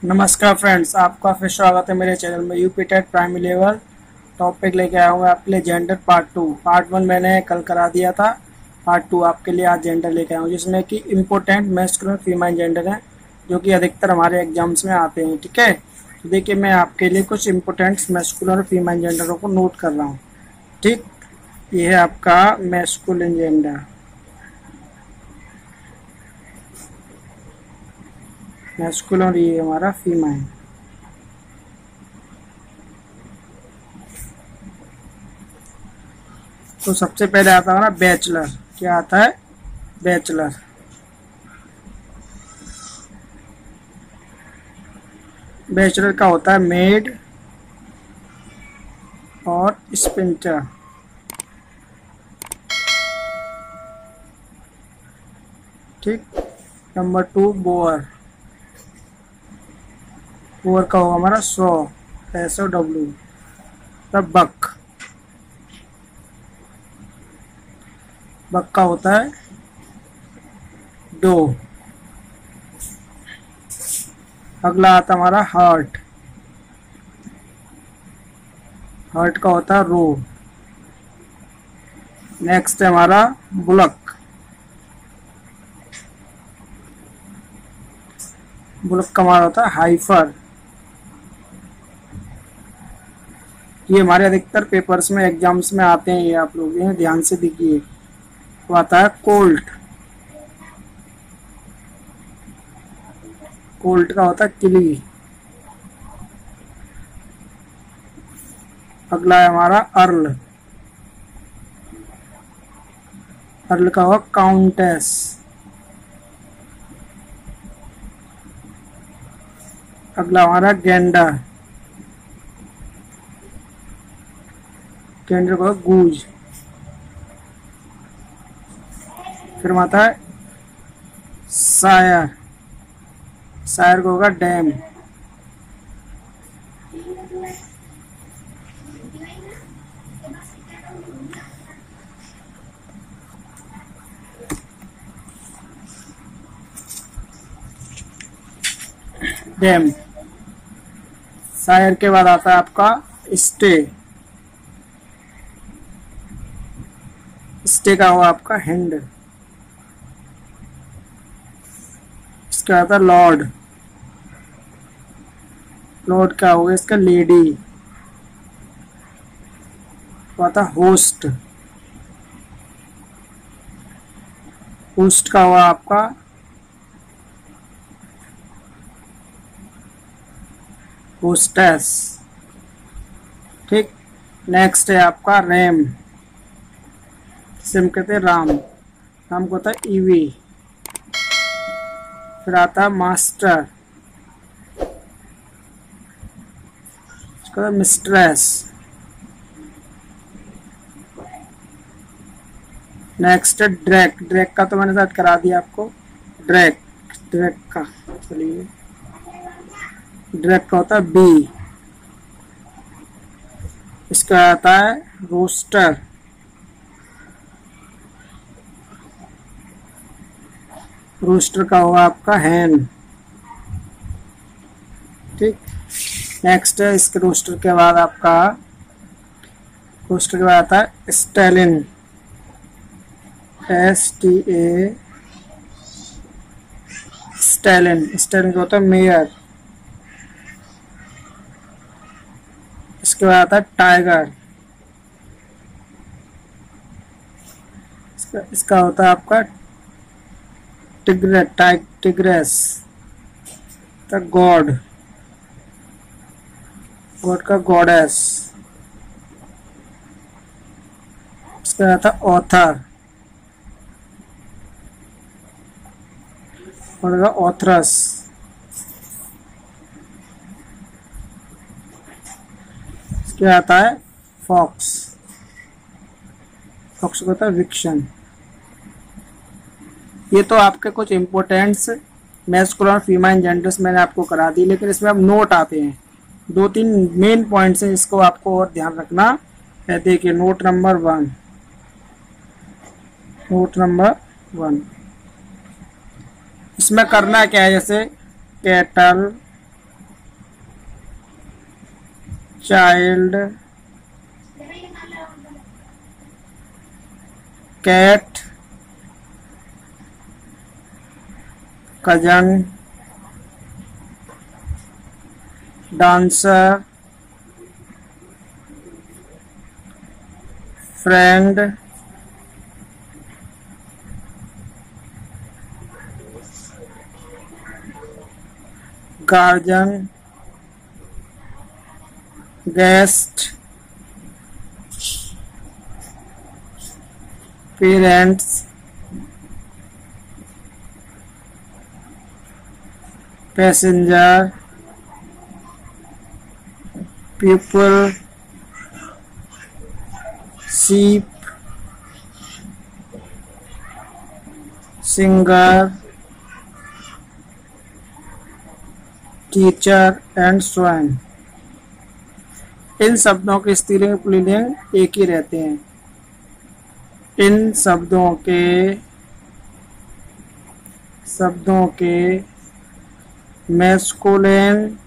नमस्कार फ्रेंड्स, आपका फिर स्वागत है मेरे चैनल में। UP TET primary level topic लेके आया हूँ आपके लिए जेंडर पार्ट 2। पार्ट 1 मैंने कल करा दिया था। पार्ट 2 आपके लिए आज जेंडर लेके आया हूँ, जिसमें कि इम्पोर्टेंट मैस्कुलिन फीमेल जेंडर हैं जो कि अधिकतर हमारे एग्जाम्स में आते हैं। ठीक है, तो देखिए मैं आपके लिए कुछ इम्पोर्टेंट मैस्कुलिन और फीमेल जेंडरों को नोट कर रहा हूँ। ठीक, ये है आपका मैस्कुलिन जेंडर। मैस्कुलिन और ये हमारा फीमेल। तो सबसे पहले आता है ना बैचलर। क्या आता है? बैचलर। बैचलर का होता है मेड और स्पिंटर। ठीक। Number 2 bore. बोअर का होगा हमारा SOW। तब बक। बक का होता है डो। अगला आता हमारा हार्ट। हार्ट का होता है रो। नेक्स्ट है हमारा बुलक। बुलक का हमारा होता है हाइफर। ये हमारे अधिकतर पेपर्स में एग्जाम्स में आते हैं, ये आप लोग ये ध्यान से देखिए। तो आता है कोल्ट। कोल्ट का होता है किली। अगला है हमारा अर्ल। अर्ल का होगा काउंटेस। अगला हमारा गेंडर। गेंडर का होगा गूज। फिर आता है सायर। सायर को होगा डैम। डैम। सायर के बाद आता है आपका स्टे। स्टे का होगा आपका हैंड। इसका आता है लॉर्ड। लॉर्ड का होगा इसका लेडी। तो आता है होस्ट। होस्ट का हुआ आपका होस्टेस। ठीक। नेक्स्ट है आपका रैम। सिम कहते हैं राम। राम को होता है ईवी। फिर आता है मास्टर। इसका मिस्ट्रेस। नेक्स्ट है ड्रैक। ड्रैक का तो मैंने साथ करा दिया आपको। ड्रैक। ड्रैक का चलिए, ड्रैक का होता है बी। इसका आता है रोस्टर। रोस्टर का होगा आपका हैन। ठीक। नेक्स्ट है इसके रोस्टर के बाद आपका रोस्टर के बाद आता है स्टैलिन। STA Stalin. स्टैलिन का होता है मेयर। इसके बाद आता है टाइगर। इसका होता है आपका टिग्रेस। गॉड। गॉड का गॉडेस। इसका आता है ऑथर। और ऑथरस। इसके आता है फॉक्स। फॉक्स को होता है विक्शन। ये तो आपके कुछ इम्पोर्टेंट्स मैस्कुलिन और फीमेल जेंडर्स मैंने आपको करा दी, लेकिन इसमें अब नोट आते हैं। 2-3 मेन पॉइंट्स हैं, इसको आपको और ध्यान रखना है। देखिए नोट नंबर 1। नोट नंबर 1 इसमें करना क्या है, जैसे cattle, child, cat, cousin, dancer, friend, guardian, guest, parents, passenger, people, sheep, singer, teacher and so on। इन शब्दों के स्त्रीलिंग पुल्लिंग एक ही रहते हैं। इन शब्दों के मैस्कुलिन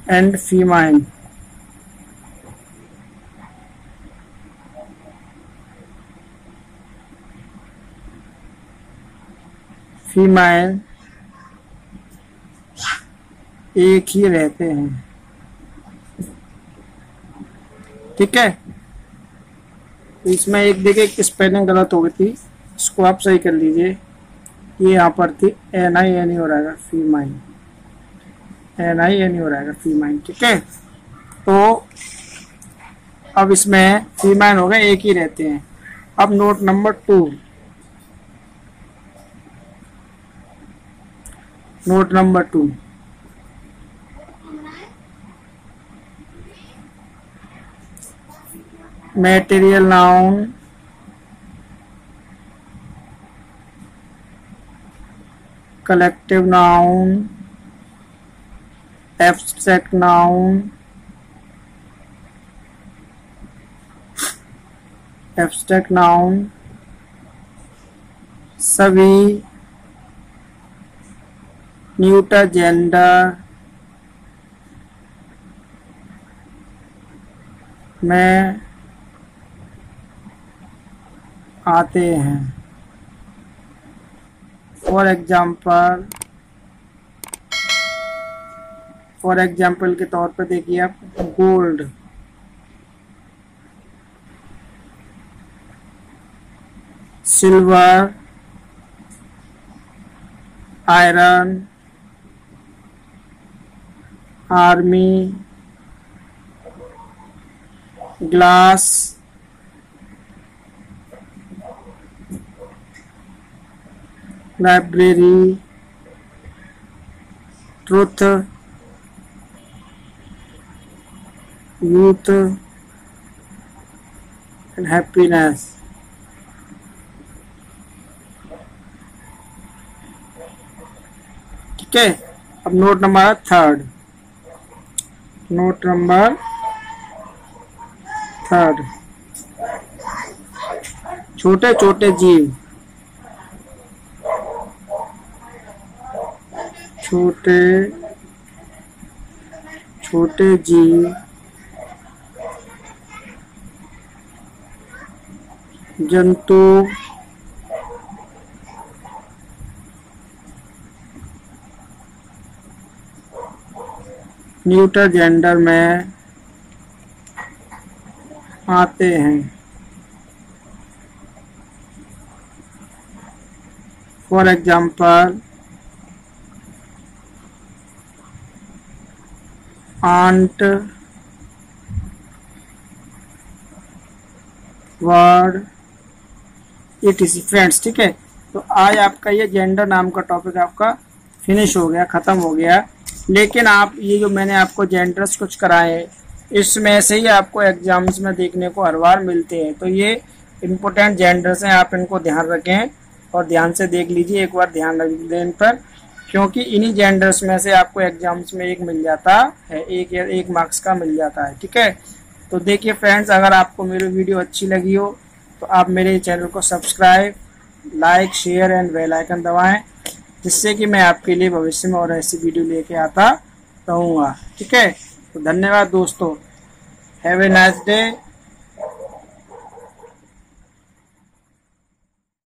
एंड फीमेल। फीमेल एक ही रहते हैं, ठीक है। इसमें एक देखिए स्पेलिंग गलत हो गई थी, इसको आप सही कर लीजिए। ये यहाँ पर थी NINE हो रहेगा फीमेल, NINE हो रहेगा फीमेल, ठीक है। तो अब इसमें फीमेल हो गए, एक ही रहते हैं। अब note number 2, note number 2, material noun, collective noun, abstract noun, abstract noun, सभी, न्यूटर जेंडर में आते हैं। फॉर एग्जाम्पल के तौर पर देखिए आप, gold, silver, iron, army, glass, library, truth, youth and happiness. ठीक है। अब नोट नंबर 3, नोट नंबर 3, छोटे छोटे जीव, छोटे छोटे जीव जंतु न्यूटर जेंडर में आते हैं। For example, aunt, word, ETC friends. ठीक है। तो आज आपका ये जेंडर नाम का टॉपिक आपका फिनिश हो गया, खत्म हो गया। लेकिन आप ये जो मैंने आपको जेंडर्स कुछ कराए, इसमें से ही आपको एग्जाम्स में देखने को हर बार मिलते हैं। तो ये इम्पोर्टेंट जेंडर्स हैं, आप इनको ध्यान रखें और ध्यान से देख लीजिए, एक बार ध्यान रख दें इन पर, क्योंकि इन्हीं जेंडर्स में से आपको एग्जाम्स में एक मिल जाता है, एक मार्क्स का मिल जाता है। ठीक है। तो देखिए फ्रेंड्स, अगर आपको मेरी वीडियो अच्छी लगी हो तो आप मेरे चैनल को subscribe, like, share and bell icon दबाएं, जिससे कि मैं आपके लिए भविष्य में और ऐसी वीडियो लेके आता रहूँगा। ठीक है, तो धन्यवाद दोस्तों। Have a nice day.